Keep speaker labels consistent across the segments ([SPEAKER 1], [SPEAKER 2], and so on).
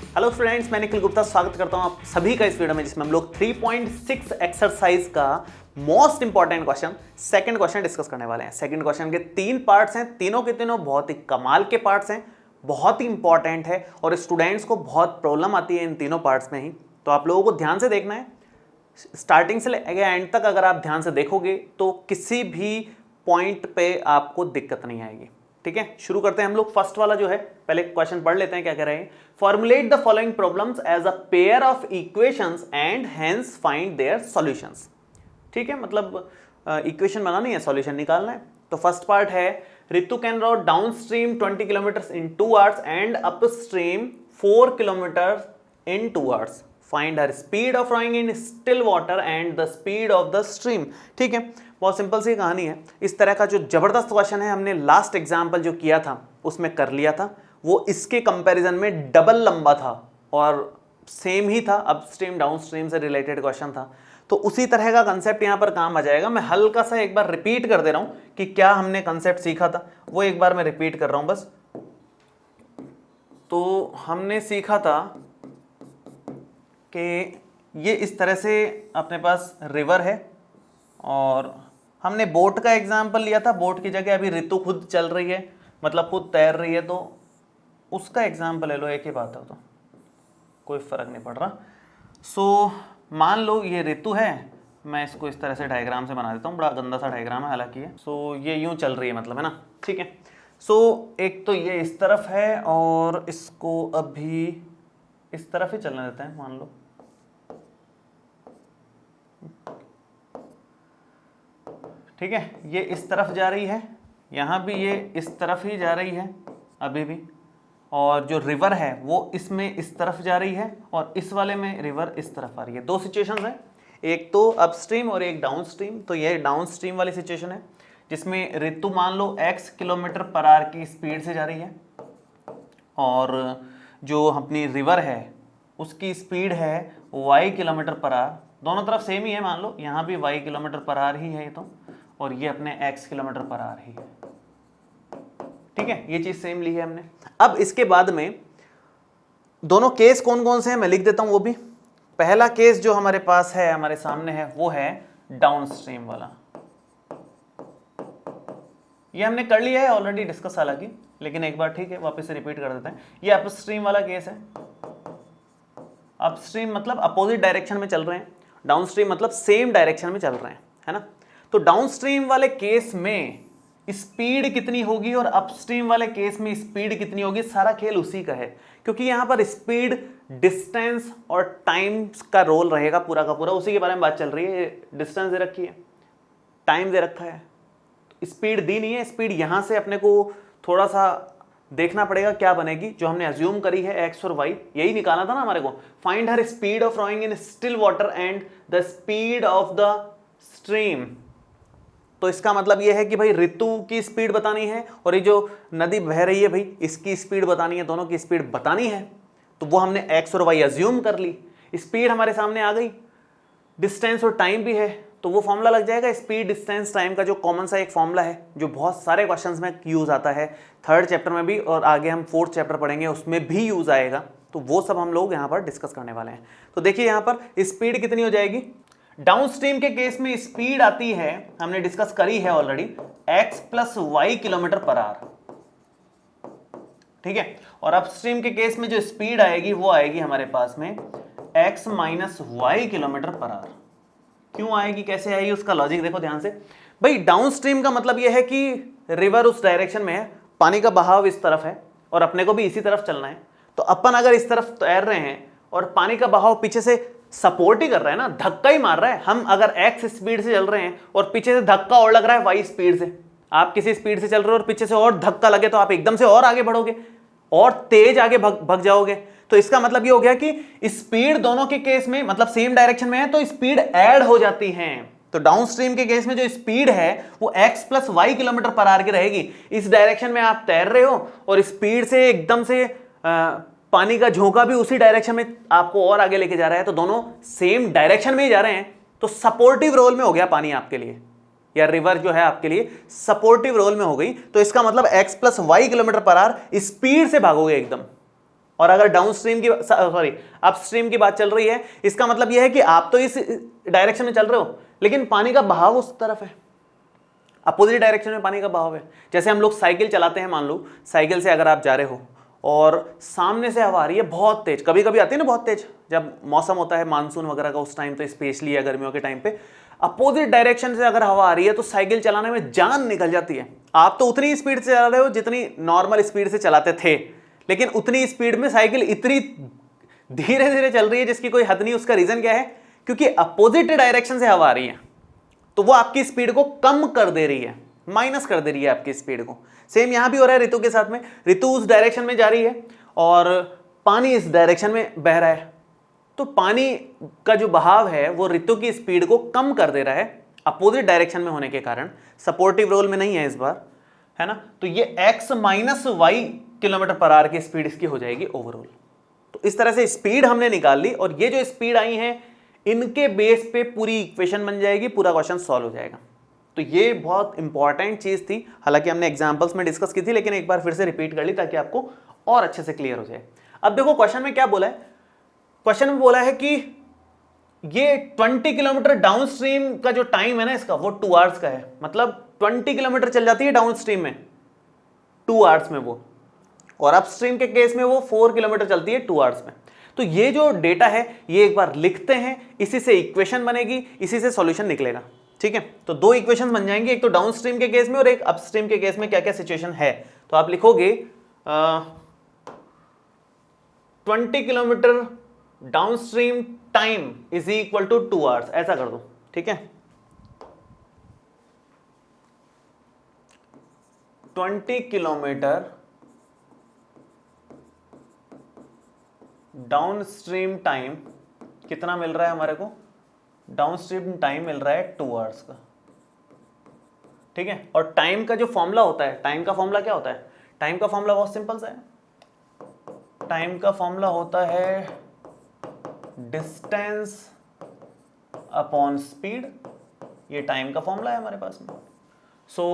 [SPEAKER 1] Hello students, मैं निखिल गुप्ता स्वागत करता हूं आप सभी का इस वीडियो में, जिसमें हम लोग 3.6 एक्सरसाइज का most important question second question discuss करने वाले हैं। सेकंड क्वेश्चन के 3 पार्ट्स हैं, तीनों के तीनों बहुत ही कमाल के पार्ट्स हैं, बहुत ही इंपॉर्टेंट है और स्टूडेंट्स को बहुत प्रॉब्लम आती है इन तीनों पार्ट्स में ही। तो आप लोगों को ध्यान से देखना है, स्टार्टिंग से लेकर एंड तक अगर आप ध्यान से देखोगे तो किसी भी पॉइंट पे आपको दिक्कत नहीं आएगी। ठीक है, शुरू करते हैं हम लोग। फर्स्ट वाला जो है, पहले क्वेश्चन पढ़ लेते हैं क्या कह रहे हैं। Formulate the following problems as a pair of equations and hence find their solutions. ठीक है, मतलब इक्वेशन बनानी है, सॉल्यूशन निकालना है। तो फर्स्ट पार्ट है, Ritu can row down stream 20 kilometre in 2 hours and up stream 4 kilometre in 2 hours. Find her speed of rowing in still water and the speed of the stream. ठीक है, बहुत simple सी कहानी है। इस तरह का जो जबरदस्त क्वेश्चन है, हमने लास्ट एग्जाम्पल जो किया था उसमें कर लिया था, वो इसके कंपैरिजन में डबल लंबा था और सेम ही था, अपस्ट्रीम डाउन स्ट्रीम से रिलेटेड क्वेश्चन था। तो उसी तरह का कंसेप्ट यहाँ पर काम आ जाएगा। मैं हल्का सा एक बार रिपीट कर दे रहा हूँ कि क्या हमने कंसेप्ट सीखा था, वो एक बार मैं रिपीट कर रहा हूँ बस। तो हमने सीखा था कि ये इस तरह से अपने पास रिवर है और हमने बोट का एग्जाम्पल लिया था। बोट की जगह अभी ऋतु खुद चल रही है, मतलब खुद तैर रही है, तो उसका एग्जाम्पल ले लो, एक ही बात है, तो कोई फर्क नहीं पड़ रहा। सो मान लो ये ऋतु है, मैं इसको इस तरह से डायग्राम से बना देता हूँ, बड़ा गंदा सा डायग्राम है हालांकि ये। सो ये यूं चल रही है, मतलब, है ना। ठीक है, सो एक तो ये इस तरफ है और इसको अभी इस तरफ ही चलने देते हैं, मान लो। ठीक है, ये इस तरफ जा रही है, यहाँ भी ये इस तरफ ही जा रही है अभी भी, और जो रिवर है वो इसमें इस तरफ जा रही है और इस वाले में रिवर इस तरफ आ रही है। 2 सिचुएशंस हैं, एक तो अपस्ट्रीम और एक डाउन स्ट्रीम। तो ये डाउन स्ट्रीम वाली सिचुएशन है जिसमें ऋतु मान लो x किलोमीटर पर आवर की स्पीड से जा रही है और जो अपनी रिवर है उसकी स्पीड है y किलोमीटर पर आवर। दोनों तरफ सेम ही है, मान लो यहाँ भी y किलोमीटर पर आवर ही है ये, तो और ये अपने x किलोमीटर पर आवर ही है। ठीक है, ये चीज सेम ली है हमने। अब इसके बाद में दोनों केस कौन कौन से हैं मैं लिख देता हूं वो भी। पहला केस जो हमारे पास है, हमारे सामने है, वो है डाउन स्ट्रीम वाला। ये हमने कर लिया है ऑलरेडी डिस्कस हालांकि, लेकिन एक बार ठीक है वापस से रिपीट कर देते हैं। ये अपस्ट्रीम वाला केस है। अपस्ट्रीम मतलब अपोजिट डायरेक्शन में चल रहे हैं, डाउन स्ट्रीम मतलब सेम डायरेक्शन में चल रहे हैं, है ना। तो डाउन स्ट्रीम वाले केस में स्पीड कितनी होगी और अपस्ट्रीम वाले केस में स्पीड कितनी होगी, सारा खेल उसी का है, क्योंकि यहां पर स्पीड, डिस्टेंस और टाइम का रोल रहेगा पूरा का पूरा। उसी के बारे में बात चल रही है। डिस्टेंस दे रखी है, टाइम दे रखा है, स्पीड दी नहीं है। स्पीड यहां से अपने को थोड़ा सा देखना पड़ेगा क्या बनेगी, जो हमने अज्यूम करी है एक्स और वाई, यही निकालना था ना हमारे को। Find her speed of rowing in still water and the speed of the stream. तो इसका मतलब यह है कि भाई ऋतु की स्पीड बतानी है और ये जो नदी बह रही है भाई इसकी स्पीड बतानी है, दोनों की स्पीड बतानी है। तो वो हमने एक्स और वाई अज्यूम कर ली, स्पीड हमारे सामने आ गई, डिस्टेंस और टाइम भी है, तो वो फॉर्मूला लग जाएगा स्पीड डिस्टेंस टाइम का, जो कॉमन सा एक फॉर्मूला है जो बहुत सारे क्वेश्चंस में यूज आता है, 3rd चैप्टर में भी और आगे हम 4th चैप्टर पढ़ेंगे उसमें भी यूज आएगा। तो वो सब हम लोग यहाँ पर डिस्कस करने वाले हैं। तो देखिए यहाँ पर स्पीड कितनी हो जाएगी। डाउन स्ट्रीम के केस में स्पीड आती है, हमने डिस्कस करी है already, x plus y kilometre per hour. ठीक है, और अपस्ट्रीम के केस में जो स्पीड आएगी वो आएगी हमारे पास में x minus y kilometre per hour. क्यों आएगी, कैसे आएगी, उसका लॉजिक देखो ध्यान से। भाई डाउन स्ट्रीम का मतलब यह है कि रिवर उस डायरेक्शन में है, पानी का बहाव इस तरफ है और अपने को भी इसी तरफ चलना है। तो अपन अगर इस तरफ तैर रहे हैं और पानी का बहाव पीछे से सपोर्ट ही कर रहा है ना, धक्का ही मार रहा है। हम अगर x स्पीड से चल रहे हैं और पीछे से धक्का और लग रहा है y स्पीड से, आप किसी स्पीड से चल रहे हो और पीछे से और धक्का लगे तो आप एकदम से और आगे बढ़ोगे और तेज आगे भग जाओगे। तो इसका मतलब ये हो गया कि स्पीड दोनों के केस में मतलब सेम डायरेक्शन में है तो स्पीड ऐड हो जाती है। तो डाउन स्ट्रीम के केस में जो स्पीड है वो x plus y kilometre per hour की रहेगी। इस डायरेक्शन में आप तैर रहे हो और स्पीड से एकदम से पानी का झोंका भी उसी डायरेक्शन में आपको और आगे लेके जा रहा है, तो दोनों सेम डायरेक्शन में ही जा रहे हैं। तो सपोर्टिव रोल में हो गया पानी आपके लिए, या रिवर जो है आपके लिए सपोर्टिव रोल में हो गई। तो इसका मतलब x plus y kilometre per hour speed से भागोगे एकदम। और अगर डाउन स्ट्रीम की अपस्ट्रीम की बात चल रही है, इसका मतलब यह है कि आप तो इस डायरेक्शन में चल रहे हो लेकिन पानी का बहाव उस तरफ है, अपोजिट डायरेक्शन में पानी का बहाव है। जैसे हम लोग साइकिल चलाते हैं, मान लो साइकिल से अगर आप जा रहे हो और सामने से हवा आ रही है बहुत तेज, कभी कभी आती है ना बहुत तेज, जब मौसम होता है मानसून वगैरह का उस टाइम पे, स्पेशली या गर्मियों के टाइम पे अपोजिट डायरेक्शन से अगर हवा आ रही है तो साइकिल चलाने में जान निकल जाती है। आप तो उतनी स्पीड से चला रहे हो जितनी नॉर्मल स्पीड से चलाते थे, लेकिन उतनी स्पीड में साइकिल इतनी धीरे धीरे चल रही है जिसकी कोई हद नहीं। उसका रीजन क्या है? क्योंकि अपोजिट डायरेक्शन से हवा आ रही है तो वो आपकी स्पीड को कम कर दे रही है, माइनस कर दे रही है आपकी स्पीड को। सेम यहां भी हो रहा है ऋतु के साथ में। ऋतु उस डायरेक्शन में जा रही है और पानी इस डायरेक्शन में बह रहा है, तो पानी का जो बहाव है वो ऋतु की स्पीड को कम कर दे रहा है अपोजिट डायरेक्शन में होने के कारण। सपोर्टिव रोल में नहीं है इस बार, है ना। तो ये x minus y kilometre per hour की स्पीड इसकी हो जाएगी ओवरऑल। तो इस तरह से स्पीड हमने निकाल ली और ये जो स्पीड आई है इनके बेस पे पूरी इक्वेशन बन जाएगी, पूरा क्वेश्चन सॉल्व हो जाएगा। तो ये बहुत इंपॉर्टेंट चीज थी, हालांकि हमने एग्जांपल्स में डिस्कस की थी लेकिन एक बार फिर से रिपीट कर ली ताकि आपको और अच्छे से क्लियर हो जाए। अब देखो क्वेश्चन में क्या बोला है, क्वेश्चन में बोला है कि ये 20 किलोमीटर डाउन स्ट्रीम का जो टाइम है ना इसका वो 2 आवर्स का है। मतलब 20 किलोमीटर चल जाती है डाउन स्ट्रीम में 2 आवर्स में वो, और अपस्ट्रीम के केस में वो 4 किलोमीटर चलती है 2 आवर्स में। तो ये जो डेटा है ये एक बार लिखते हैं, इसी से इक्वेशन बनेगी, इसी से सॉल्यूशन निकलेगा। ठीक है, तो 2 इक्वेशन बन जाएंगे, एक तो डाउन स्ट्रीम के केस में और एक अपस्ट्रीम के केस में क्या क्या सिचुएशन है। तो आप लिखोगे 20 kilometre down stream time is equal to 2 hours, ऐसा कर दो। ठीक है, 20 किलोमीटर डाउन स्ट्रीम टाइम कितना मिल रहा है हमारे को? डाउन स्ट्रीम टाइम मिल रहा है 2 आवर्स का। ठीक है, और टाइम का जो फॉर्मूला होता है, टाइम का फॉर्मूला क्या होता है? टाइम का फॉर्मूला बहुत सिंपल सा है। टाइम का फॉर्मूला होता है डिस्टेंस अपॉन स्पीड, ये टाइम का फॉर्मूला है हमारे पास में। So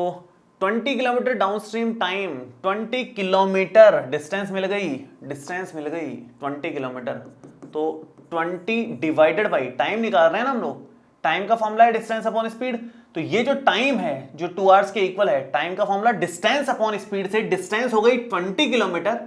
[SPEAKER 1] 20 kilometre down stream time, 20 kilometre distance मिल गई, डिस्टेंस मिल गई 20 किलोमीटर, तो 20 डिवाइडेड बाई टाइम निकाल रहे हैं ना हम लोग, टाइम का फॉर्मूला है डिस्टेंस अपॉन स्पीड। तो ये जो टाइम है जो 2 आवर्स के इक्वल है, टाइम का फॉर्मूला डिस्टेंस अपॉन स्पीड से, डिस्टेंस हो गई 20 किलोमीटर,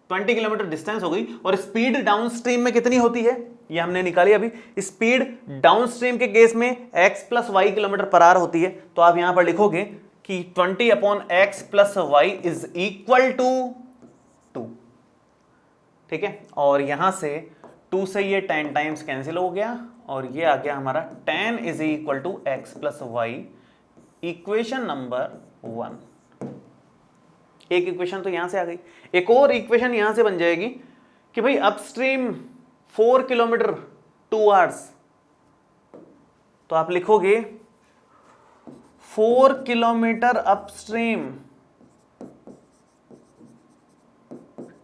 [SPEAKER 1] 20 किलोमीटर डिस्टेंस हो गई, और स्पीड डाउन स्ट्रीम में कितनी होती है ये हमने निकाली अभी। स्पीड डाउन स्ट्रीम के केस में x plus y kilometre per hour होती है, तो आप यहां पर लिखोगे कि 20 upon x plus y is equal to 2। ठीक है, और यहां से 2 से ये 10 टाइम्स कैंसिल हो गया और ये आ गया हमारा 10 is equal to x plus y, equation number 1। एक इक्वेशन तो यहां से आ गई, एक और इक्वेशन यहां से बन जाएगी कि भाई अपस्ट्रीम 4 किलोमीटर 2 आवर्स, तो आप लिखोगे 4 किलोमीटर अपस्ट्रीम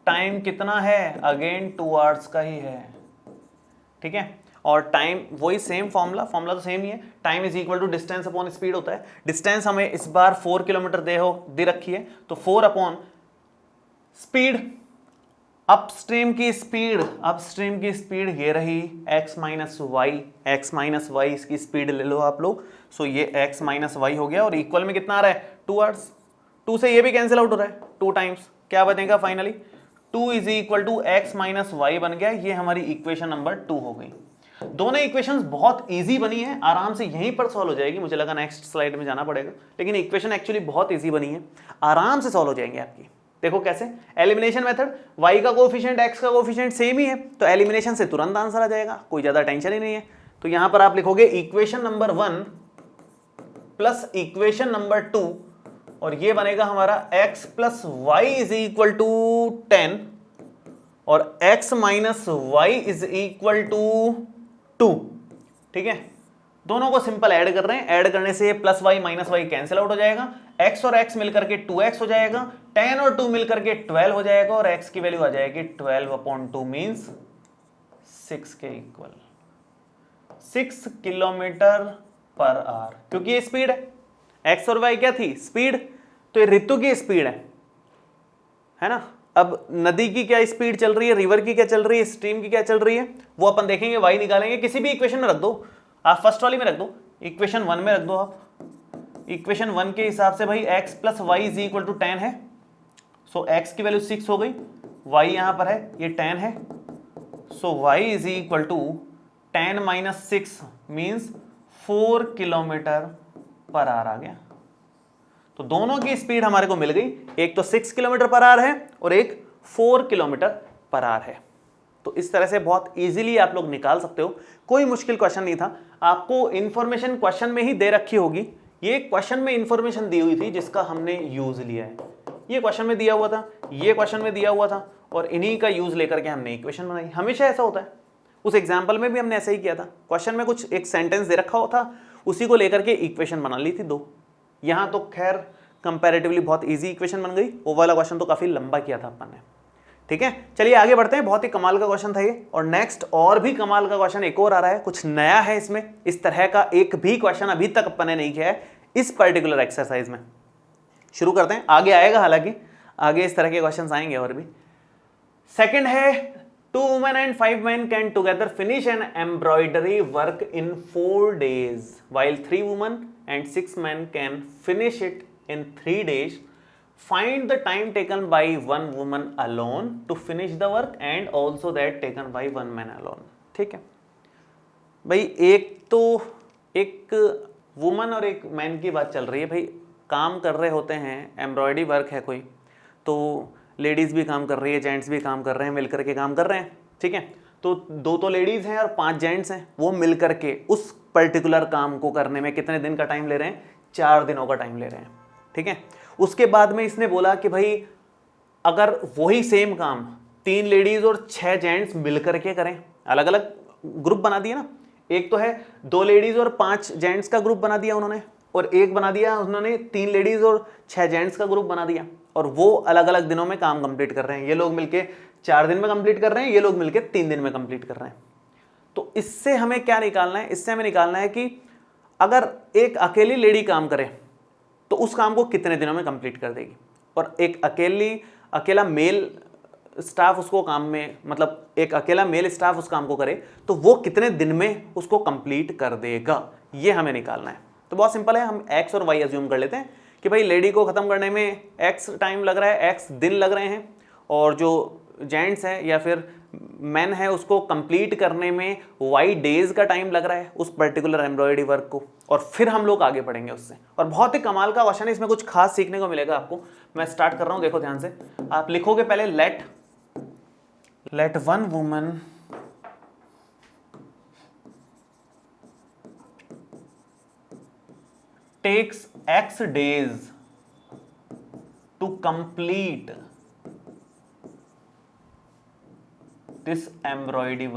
[SPEAKER 1] टाइम कितना है? अगेन 2 आवर्स का ही है। ठीक है, और टाइम वही सेम फॉर्मूला तो सेम ही है, time is equal to distance upon speed होता है। डिस्टेंस हमें इस बार 4 किलोमीटर दे रखी है, तो 4 अपॉन स्पीड, अपस्ट्रीम की स्पीड ये रही x माइनस वाई, इसकी स्पीड ले लो आप लोग। सो ये x माइनस वाई हो गया और इक्वल में कितना आ रहा है? 2 आवर्स। 2 से ये भी कैंसिल आउट हो रहा है 2 टाइम्स, क्या बनेगा finally? 2 is equal to x minus y बन गया। ये हमारी इक्वेशन नंबर 2 हो गई। दोनों इक्वेशंस बहुत इजी बनी है, आराम से यहीं पर सॉल्व हो जाएगी। मुझे लगा नेक्स्ट स्लाइड में जाना पड़ेगा, लेकिन इक्वेशन एक्चुअली बहुत इजी बनी है, आराम से सॉल्व हो जाएंगे आपकी। देखो कैसे, एलिमिनेशन मेथड, y का कोएफिशिएंट x का कोएफिशिएंट सेम ही है, तो एलिमिनेशन से तुरंत आंसर आ जाएगा, कोई ज्यादा टेंशन ही नहीं है। तो यहां पर आप लिखोगे equation number 1 plus equation number 2, और ये बनेगा हमारा x plus y is equal to 10 और x minus y is equal to 2। ठीक है, दोनों को सिंपल ऐड कर रहे हैं, ऐड करने से plus y minus y cancel out हो जाएगा, x और x मिलकर के 2x हो जाएगा, 10 और 2 मिलकर के 12 हो जाएगा, और x की वैल्यू आ जाएगी 12 अपॉन 2 मीन्स 6 के इक्वल, 6 किलोमीटर पर आवर। क्योंकि ये स्पीड है, x और y क्या थी? स्पीड, तो ये ऋतु की स्पीड है ना, अब नदी की क्या स्पीड चल रही है, रिवर की क्या चल रही है, स्ट्रीम की क्या चल रही है, वो अपन देखेंगे, y निकालेंगे। किसी भी इक्वेशन में रख दो आप, फर्स्ट वाली में रख दो, इक्वेशन 1 में रख दो आप। इक्वेशन 1 के हिसाब से भाई x plus y is equal to 10 है, सो x की वैल्यू 6 हो गई, y यहां पर है, ये 10 है, so y is equal to 10 minus 6 means 4 kilometre per hour आ गया। तो दोनों की स्पीड हमारे को मिल गई, एक तो 6 किलोमीटर पर आवर है और एक 4 किलोमीटर पर आवर है। तो इस तरह से बहुत इजीली आप लोग निकाल सकते हो, कोई मुश्किल क्वेश्चन नहीं था। आपको इंफॉर्मेशन क्वेश्चन में ही दे रखी होगी, ये क्वेश्चन में इंफॉर्मेशन दी हुई थी जिसका हमने यूज लिया है। ये क्वेश्चन में दिया हुआ था, ये क्वेश्चन में दिया हुआ था, और इन्हीं का यूज लेकर के हमने इक्वेशन बनाई। हमेशा ऐसा होता है, उस एग्जाम्पल में भी हमने ऐसा ही किया था, क्वेश्चन में कुछ एक सेंटेंस दे रखा होता, उसी को लेकर के इक्वेशन बना ली थी 2। यहाँ तो खैर कंपैरेटिवली बहुत इजी इक्वेशन बन गई, वो वाला क्वेश्चन तो काफी लंबा किया था अपन ने। ठीक है, चलिए आगे बढ़ते हैं। बहुत ही कमाल का क्वेश्चन था ये, और नेक्स्ट और भी कमाल का क्वेश्चन एक और आ रहा है, कुछ नया है इसमें, इस तरह का एक भी क्वेश्चन अभी तक अपन ने नहीं किया है इस पर्टिकुलर एक्सरसाइज में। शुरू करते हैं, आगे आएगा, हालांकि आगे इस तरह के क्वेश्चन आएंगे और भी। सेकंड है, 2 women and 5 men can together finish an embroidery work in 4 days, while 3 women and 6 men can finish it in 3 days. Find the time taken by 1 woman alone to finish the work and also that taken by 1 man alone. ठीक है भाई, एक woman और एक man की बात चल रही है। भाई काम कर रहे होते हैं, एम्ब्रॉयडरी वर्क है कोई, तो लेडीज़ भी काम कर रही है, जेंट्स भी काम कर रहे हैं, मिलकर के काम कर रहे हैं। ठीक है, तो 2 तो लेडीज़ हैं और 5 जेंट्स हैं, वो मिलकर के उस पर्टिकुलर काम को करने में कितने दिन का टाइम ले रहे हैं? 4 दिनों का टाइम ले रहे हैं। ठीक है, उसके बाद में इसने बोला कि भाई अगर वही सेम काम 3 लेडीज़ और 6 जेंट्स मिलकर के करें, अलग अलग ग्रुप बना दिया ना, एक तो है 2 लेडीज़ और 5 जेंट्स का ग्रुप बना दिया उन्होंने, और एक बना दिया उन्होंने 3 लेडीज़ और 6 जेंट्स का ग्रुप बना दिया, और वो अलग अलग दिनों में काम कंप्लीट कर रहे हैं। ये लोग मिलके 4 दिन में कंप्लीट कर रहे हैं, ये लोग मिलके 3 दिन में कंप्लीट कर रहे हैं। तो इससे हमें क्या निकालना है? इससे हमें निकालना है कि अगर एक अकेली लेडी काम करे तो उस काम को कितने दिनों में कंप्लीट कर देगी, और एक अकेला मेल स्टाफ उसको काम में, मतलब एक अकेला मेल स्टाफ उस काम को करे तो वो कितने दिन में उसको कंप्लीट कर देगा, ये हमें निकालना है। तो बहुत सिंपल है, हम एक्स और वाई अज्यूम कर लेते हैं कि भाई लेडी को ख़त्म करने में एक्स टाइम लग रहा है, एक्स दिन लग रहे हैं, और जो जेंट्स है या फिर मैन है उसको कंप्लीट करने में वाई डेज का टाइम लग रहा है उस पर्टिकुलर एम्ब्रॉयडरी वर्क को, और फिर हम लोग आगे बढ़ेंगे उससे। और बहुत ही कमाल का क्वेश्चन है, इसमें कुछ खास सीखने को मिलेगा आपको। मैं स्टार्ट कर रहा हूँ, देखो ध्यान से। आप लिखोगे पहले let 1 woman takes X days to complete this embroidery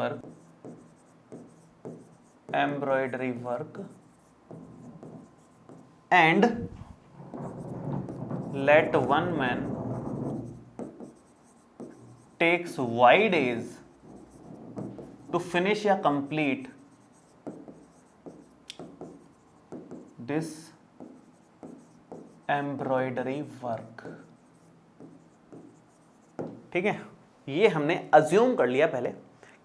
[SPEAKER 1] work and let 1 man takes Y days to finish या complete this एम्ब्रॉयडरी वर्क। ठीक है, ये हमने अज्यूम कर लिया पहले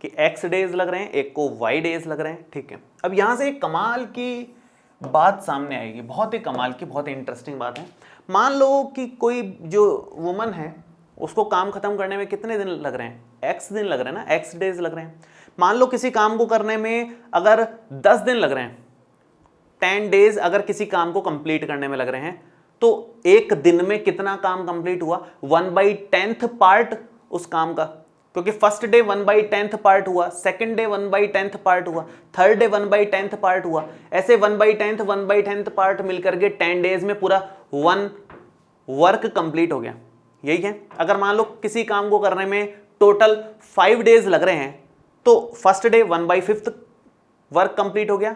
[SPEAKER 1] कि एक्स डेज लग रहे हैं, एक को वाई डेज लग रहे हैं। ठीक है, अब यहां से एक कमाल की बात सामने आएगी, बहुत ही कमाल की, बहुत ही इंटरेस्टिंग बात है। मान लो कि कोई जो वुमन है उसको काम खत्म करने में कितने दिन लग रहे हैं? एक्स दिन लग रहे हैं ना, एक्स डेज लग रहे हैं। मान लो किसी काम को करने में अगर 10 दिन लग रहे हैं, 10 डेज अगर किसी काम को कंप्लीट करने में लग रहे हैं, तो एक दिन में कितना काम कंप्लीट हुआ? 1/10 पार्ट उस काम का, क्योंकि फर्स्ट डे 1/10 पार्ट हुआ, सेकंड डे 1/10 पार्ट हुआ, थर्ड डे 1/10 पार्ट हुआ, ऐसे 1/10 पार्ट मिलकर के 10 डेज में पूरा 1 वर्क कंप्लीट हो गया। यही है, अगर मान लो किसी काम को करने में टोटल 5 डेज लग रहे हैं, तो फर्स्ट डे 1/5 वर्क कंप्लीट हो गया,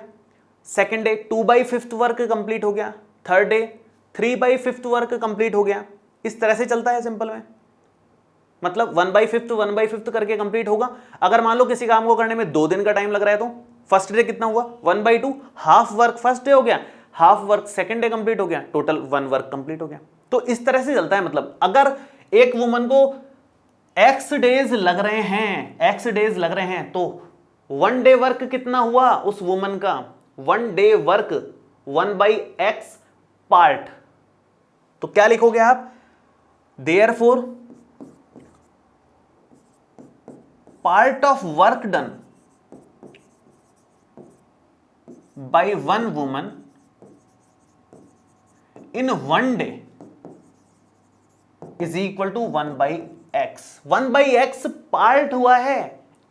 [SPEAKER 1] सेकंड डे 2/5 वर्क कंप्लीट हो गया, थर्ड डे 3/5 वर्क कंप्लीट हो गया। इस तरह से चलता है सिंपल में, मतलब 1/5 करके कंप्लीट होगा। अगर मान लो किसी काम को करने में 2 दिन का टाइम लग रहा है, तो फर्स्ट डे कितना हुआ? 1/2, हाफ वर्क फर्स्ट डे हो गया, half work second day complete हो गया, टोटल 1 वर्क कंप्लीट हो गया। तो इस तरह से चलता है। मतलब अगर एक वुमन को एक्स डेज लग रहे हैं, एक्स डेज लग रहे हैं, तो 1 डे वर्क कितना हुआ उस वुमन का, 1 डे वर्क 1/x पार्ट। तो क्या लिखोगे आप, therefore part of work done by 1 woman in 1 day is equal to 1/x। 1/x part हुआ है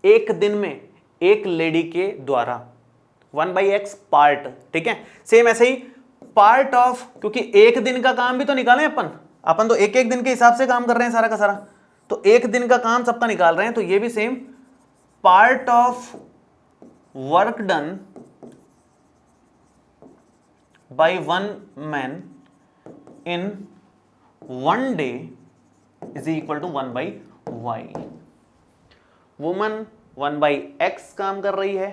[SPEAKER 1] एक दिन में एक लेडी के द्वारा, 1/x पार्ट, ठीक है। सेम ऐसे ही पार्ट ऑफ, क्योंकि एक दिन का काम भी तो निकालें अपन तो एक एक दिन के हिसाब से काम कर रहे हैं सारा का सारा, तो एक दिन का काम सबका निकाल रहे हैं, तो ये भी same part of work done by 1 man in 1 day is equal to 1/y। Woman 1/x काम कर रही है,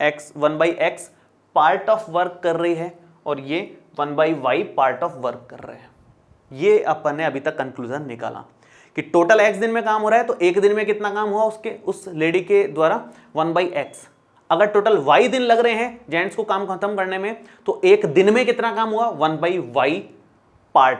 [SPEAKER 1] x 1/x part of work कर रही है, और ये 1/y पार्ट ऑफ वर्क कर रहे हैं। ये अपन ने अभी तक कंक्लूजन निकाला कि टोटल x दिन में काम हो रहा है, तो एक दिन में कितना काम हुआ उसके, उस लेडी के द्वारा 1/x। अगर टोटल y दिन लग रहे हैं जेंट्स को काम खत्म करने में, तो एक दिन में कितना काम हुआ, 1/y पार्ट,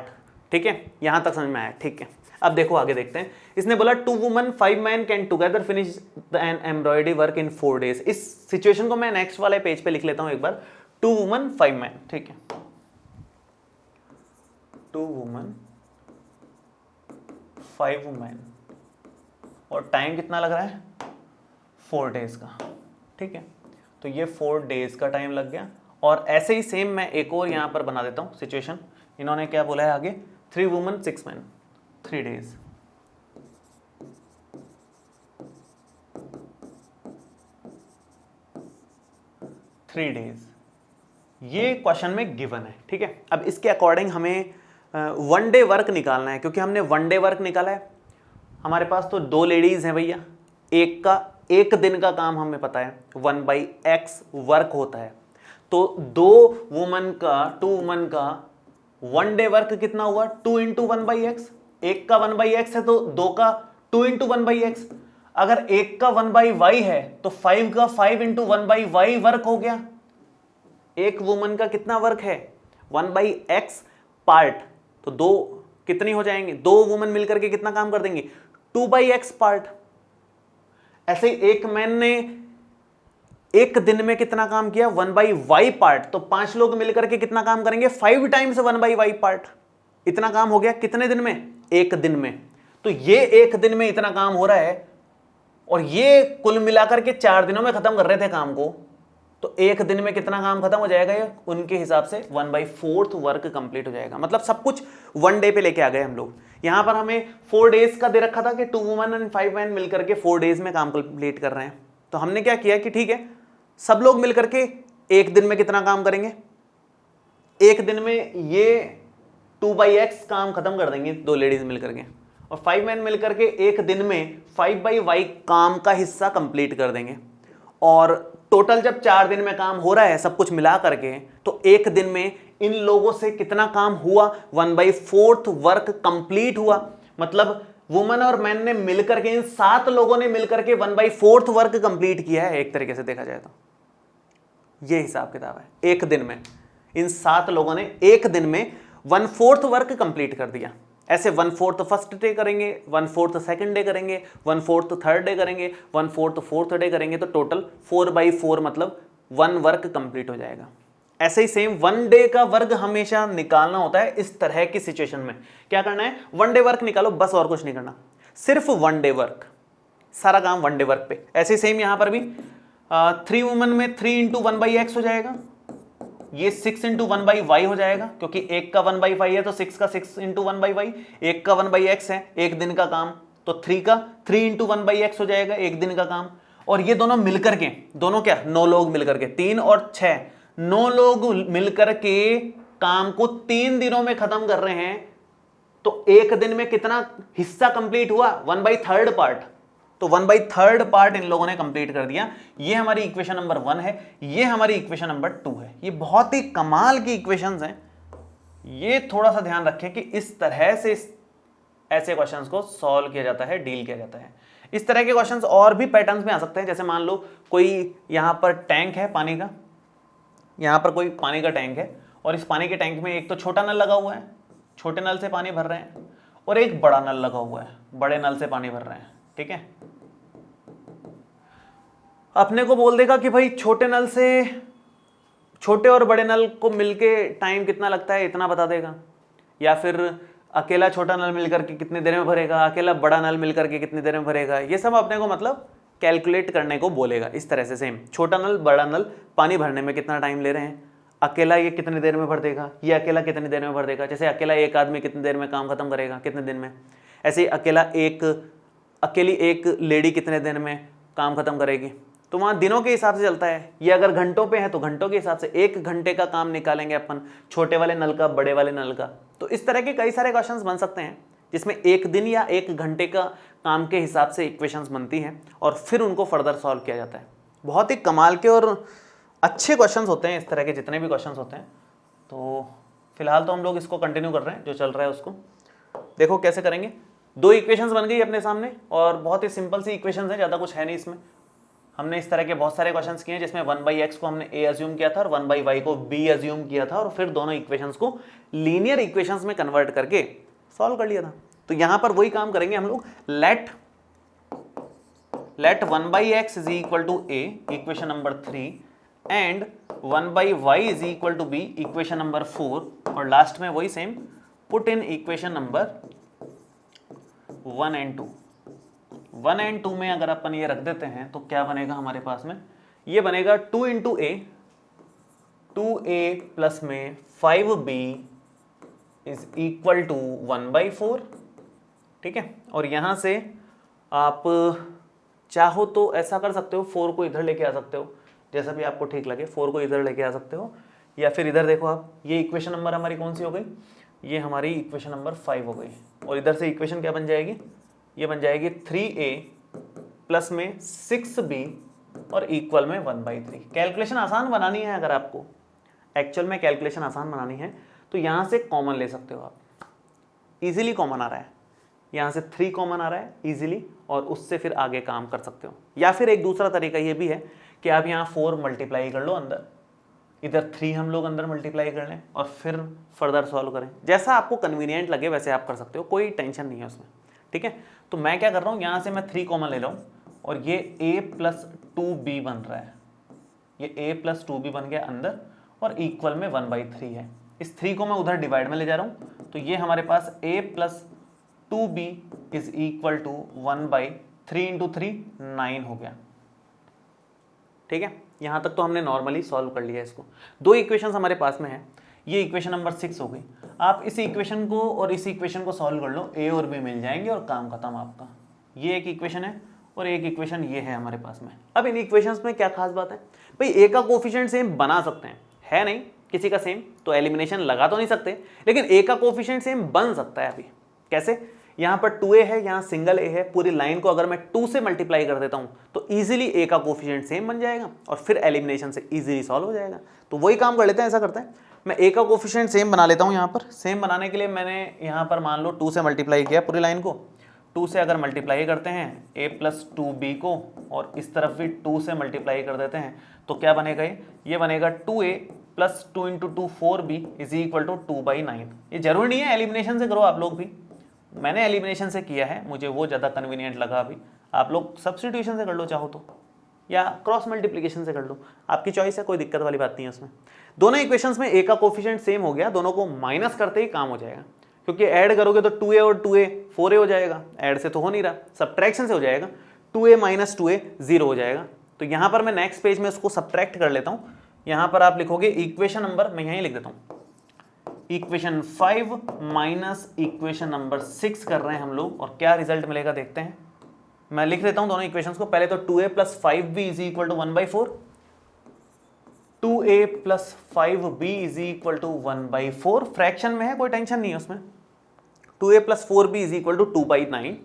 [SPEAKER 1] ठीक है। यहां तक समझ में आया, ठीक है। अब देखो आगे देखते हैं। इसने बोला 2 woman 5 man can together finish an embroidery work in 4 days. इस सिचुएशन को मैं नेक्स्ट वाले पेज पे लिख लेता हूं एक बार, 2 वुमन 5 मैन, ठीक है। 2 वुमन 5 मैन, और टाइम कितना लग रहा है, 4 डेज का, ठीक है। तो ये 4 डेज का टाइम लग गया। और ऐसे ही सेम मैं एक और यहां पर बना देता हूं सिचुएशन। इन्होंने क्या बोला है आगे, 3 वुमन 6 मैन 3 डेज। ये क्वेश्चन में गिवन है, ठीक है। अब इसके अकॉर्डिंग हमें 1 डे वर्क निकालना है, क्योंकि हमने 1 डे वर्क निकाला है। हमारे पास तो 2 लेडीज हैं भैया, एक का एक दिन का काम हमें पता है 1/x वर्क होता है, तो 2 वुमन का 1 डे वर्क कितना हुआ, 2 × 1/x। एक का 1/x है तो 2 का 2 × 1/x। अगर एक का 1/y है तो 5 का 5 × 1/y वर्क हो गया। एक वुमन का कितना वर्क है, 1/x पार्ट, तो 2 कितनी हो जाएंगे, 2 वुमन मिलकर के कितना काम कर देंगे, 2/x पार्ट। ऐसे ही एक मैन ने एक दिन में कितना काम किया, 1/y पार्ट, तो 5 लोग मिलकर के कितना काम करेंगे, 5 टाइम्स 1/y पार्ट। इतना काम हो गया कितने दिन में, एक दिन में। तो ये एक दिन में इतना काम हो रहा है, और ये कुल मिलाकर के 4 दिनों में खत्म कर रहे थे काम को, तो एक दिन में कितना काम खत्म हो जाएगा, ये उनके हिसाब से 1/4 वर्क कंप्लीट हो जाएगा। मतलब सब कुछ 1 डे पे लेके आ गए हम लोग। यहां पर हमें 4 डेज का दे रखा था कि 2 वुमन एंड 5 मैन मिलकर के 4 डेज में काम कंप्लीट कर रहे हैं। तो हमने क्या किया कि ठीक है, सब लोग मिलकर के एक दिन में कितना काम करेंगे, एक दिन में ये 2/x काम खत्म कर देंगे 2 लेडीज मिलकर के, और 5 मैन मिलकर के एक दिन में 5/y काम का हिस्सा कंप्लीट कर देंगे। और टोटल जब 4 दिन में काम हो रहा है सब कुछ मिला करके, तो एक दिन में इन लोगों से कितना काम हुआ, 1/4 वर्क कंप्लीट हुआ। मतलब वुमन और मैन ने मिलकर के, इन 7 लोगों ने मिलकर के 1/4 वर्क कंप्लीट किया है। एक तरीके से देखा जाए तो ये हिसाब किताब है। एक दिन में इन 7 लोगों ने एक दिन में 1/4 वर्क कंप्लीट कर दिया। ऐसे 1/4 फर्स्ट डे करेंगे, 1/4 सेकंड डे करेंगे, 1/4 थर्ड डे करेंगे, 1/4 फोर्थ डे करेंगे, तो टोटल 4/4 मतलब 1 वर्क कंप्लीट हो जाएगा। ऐसे ही सेम 1 डे का वर्क हमेशा निकालना होता है। इस तरह की सिचुएशन में क्या करना है, 1 डे वर्क निकालो बस, और कुछ नहीं करना, सिर्फ 1 डे वर्क, सारा काम 1 डे वर्क पे। ऐसे सेम यहां पर भी 3 वुमन में 3 × 1/x हो जाएगा, ये 6 × 1/y हो जाएगा, क्योंकि एक का 1/5 है तो 6 का 6 × 1/y, एक का 1/x है एक दिन का काम, तो 3 का 3 × 1/x हो जाएगा एक दिन का काम। और ये दोनों मिलकर के, दोनों क्या, 9 लोग मिलकर के, 3 और 6, 9 लोग मिलकर के काम को 3 दिनों में खत्म कर रहे हैं, तो एक दिन में कितना हिस्सा कंप्लीट हुआ, 1/3 पार्ट। तो 1/3 पार्ट इन लोगों ने कंप्लीट कर दिया। ये हमारी इक्वेशन नंबर 1 है, ये हमारी इक्वेशन नंबर 2 है। ये बहुत ही कमाल की इक्वेशंस हैं। ये थोड़ा सा ध्यान रखें कि इस तरह से ऐसे क्वेश्चंस को सॉल्व किया जाता है, डील किया जाता है। इस तरह के क्वेश्चंस और भी पैटर्न्स में आ सकते हैं। जैसे मान लो कोई यहाँ पर टैंक है पानी का, यहाँ पर कोई पानी का टैंक है और इस पानी के टैंक में एक तो छोटा नल लगा हुआ है, छोटे नल से पानी भर रहे हैं, और एक बड़ा नल लगा हुआ है, बड़े नल से पानी भर रहे हैं। ठीक है, अपने को बोल देगा कि भाई छोटे नल से, छोटे और बड़े नल को मिलके टाइम कितना लगता है इतना बता देगा, या फिर अकेला छोटा नल मिलकर के कितनी देर में भरेगा, अकेला बड़ा नल मिलकर के कितनी देर में भरेगा, ये सब अपने को मतलब कैलकुलेट करने को बोलेगा। इस तरह से सेम छोटा नल बड़ा नल पानी भरने में कितना टाइम ले रहे हैं, अकेला ये कितनी देर में भर देगा, ये अकेला कितनी देर में भर देगा। जैसे अकेला एक आदमी कितनी देर में काम खत्म करेगा, कितने दिन में, ऐसे ही अकेली एक लेडी कितने दिन में काम खत्म करेगी। तो वहाँ दिनों के हिसाब से चलता है। ये अगर घंटों पे है तो घंटों के हिसाब से 1 घंटे का काम निकालेंगे अपन, छोटे वाले नल का, बड़े वाले नल का। तो इस तरह के कई सारे क्वेश्चंस बन सकते हैं जिसमें 1 दिन या 1 घंटे का काम के हिसाब से इक्वेशंस बनती हैं और फिर उनको फर्दर सॉल्व किया जाता है। बहुत ही कमाल के और अच्छे क्वेश्चंस होते हैं इस तरह के, जितने भी क्वेश्चंस होते हैं। तो फिलहाल तो हम लोग इसको कंटिन्यू कर रहे हैं, जो चल रहा है उसको देखो कैसे करेंगे। 2 इक्वेशंस बन गई अपने सामने और बहुत ही सिंपल सी इक्वेशंस है, ज़्यादा कुछ है नहीं इसमें। हमने इस तरह के बहुत सारे क्वेश्चंस किए हैं जिसमें 1/x को हमने a अज्यूम किया था और 1/y को b अज्यूम किया था और फिर दोनों इक्वेशंस को लीनियर इक्वेशंस में कन्वर्ट करके सॉल्व कर लिया था। तो यहां पर वही काम करेंगे हम लोग। Let 1/x is equal to a, equation number 3, and 1/y is equal to b, equation number 4, और लास्ट में वही same put in equation number 1 and 2। 1 and 2 में अगर अपन ये रख देते हैं तो क्या बनेगा हमारे पास में, ये बनेगा 2 इंटू ए, 2a प्लस में 5b इज इक्वल टू 1/4। ठीक है, और यहां से आप चाहो तो ऐसा कर सकते हो, 4 को इधर लेके आ सकते हो, जैसा भी आपको ठीक लगे। 4 को इधर लेके आ सकते हो, या फिर इधर देखो आप, ये इक्वेशन नंबर हमारी कौन सी हो गई, ये हमारी इक्वेशन नंबर 5 हो गई। और इधर से इक्वेशन क्या बन जाएगी, ये बन जाएगी 3a प्लस में 6b और इक्वल में 1/3। कैलकुलेशन आसान बनानी है, अगर आपको एक्चुअल में कैलकुलेशन आसान बनानी है तो यहाँ से कॉमन ले सकते हो आप। इजीली कॉमन आ रहा है, यहाँ से 3 कॉमन आ रहा है इजीली, और उससे फिर आगे काम कर सकते हो। या फिर एक दूसरा तरीका ये भी है कि आप यहाँ 4 मल्टीप्लाई कर लो अंदर, इधर 3 हम लोग अंदर मल्टीप्लाई कर लें और फिर फर्दर सॉल्व करें। जैसा आपको कन्वीनियंट लगे वैसे आप कर सकते हो, कोई टेंशन नहीं है उसमें। ठीक है, तो मैं क्या कर रहा हूँ, यहाँ से मैं 3 कॉमन ले रहा हूँ और ये a प्लस 2b बन रहा है, ये a प्लस 2b बन गया अंदर और इक्वल में 1/3 है। इस 3 को मैं उधर डिवाइड में ले जा रहा हूँ, तो ये हमारे पास a plus 2b is equal to 1/3 into 3 9 हो गया। ठीक है, यहाँ तक तो हमने नॉर्मली सॉल्व कर लिया इसको। 2 इक्वेशंस हमारे पास में है, ये इक्वेशन नंबर 6 हो गई। आप इस इक्वेशन को और इस इक्वेशन को सॉल्व कर लो, a और b मिल जाएंगे और काम खत्म आपका। ये एक इक्वेशन है और एक इक्वेशन ये है हमारे पास में। अब इन इक्वेशंस में क्या खास बात है भाई, a का कोफिशिएंट सेम बना सकते हैं, है नहीं किसी का सेम तो एलिमिनेशन लगा तो नहीं सकते, लेकिन a का कोफिशिएंट सेम बन सकता है। अभी कैसे, यहाँ पर 2a है, यहाँ सिंगल a है, पूरी लाइन को अगर मैं 2 से मल्टीप्लाई कर देता हूँ तो इजीली a का कोफिशिएंट सेम बन जाएगा और फिर एलिमिनेशन से इजीली सॉल्व हो जाएगा। तो वही काम कर लेते हैं, ऐसा करते हैं, मैं a का कोफिशिएंट सेम बना लेता हूँ। यहाँ पर सेम बनाने के लिए मैंने यहाँ पर मान लो 2 से मल्टीप्लाई किया पूरी लाइन को। 2 से अगर मल्टीप्लाई करते हैं a प्लस 2b को और इस तरफ भी 2 से मल्टीप्लाई कर देते हैं तो क्या बनेगा, ये बनेगा 2a plus 2 into 2 4b is equal to 2/9। ये जरूरी नहीं है एलिमिनेशन से करो आप लोग भी, मैंने एलिमिनेशन से किया है, मुझे वो ज़्यादा कन्वीनियंट लगा। अभी आप लोग सब्स्टिट्यूशन से कर लो चाहो तो, या क्रॉस मल्टीप्लिकेशन से कर लो, आपकी चॉइस है, कोई दिक्कत वाली बात नहीं है उसमें। दोनों इक्वेशंस में a का कोफिशिएंट सेम हो गया, दोनों को माइनस करते ही काम हो जाएगा, क्योंकि ऐड करोगे तो 2a और 2a 4a हो जाएगा, ऐड से तो हो नहीं रहा, सब्ट्रैक्शन से हो जाएगा, 2a माइनस 2a 0 हो जाएगा। तो यहाँ पर मैं नेक्स्ट पेज में उसको सब्ट्रैक्ट कर लेता हूँ। यहाँ पर आप लिखोगे इक्वेशन नंबर, मैं यहीं लिख देता हूँ, इक्वेशन 5 माइनस इक्वेशन नंबर 6 कर रहे हैं हम लोग, और क्या रिजल्ट मिलेगा देखते हैं। मैं लिख देता हूं दोनों इक्वेशंस को। पहले तो 2a plus 5b is equal to 1/4, 2a plus 5b is equal to 1/4, fraction में है कोई टेंशन नहीं है उसमें। 2a plus 4b is equal to 2/9,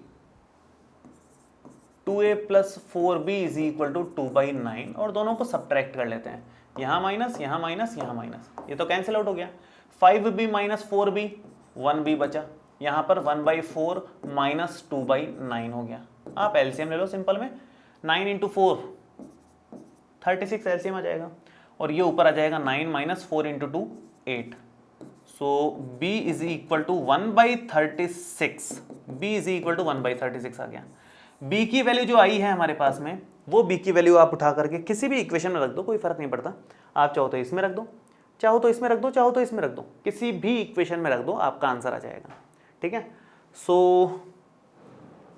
[SPEAKER 1] 2a plus 4b is equal to 2/9, और दोनों को सब्ट्रैक्ट कर लेते हैं, यहाँ माइनस यहाँ माइनस यहाँ माइनस, ये तो कैंसिल आउट हो गया। 5b माइनस 4b 1b बचा, यहाँ पर 1/4 माइनस 2/9 हो गया। आप एलसीएम ले लो सिंपल में, 9 इंटू 4 36 एलसीएम आ जाएगा, और ये ऊपर आ जाएगा 9 minus 4 into 2 8। So b is equal to 1/36, b is equal to 1/36 आ गया। b की वैल्यू जो आई है हमारे पास में, वो b की वैल्यू आप उठा करके किसी भी इक्वेशन में रख दो, कोई फर्क नहीं पड़ता। आप चाहो तो इसमें रख दो, चाहो तो इसमें रख दो, चाहो तो इसमें रख दो, किसी भी इक्वेशन में रख दो, आपका आंसर आ जाएगा। ठीक है, सो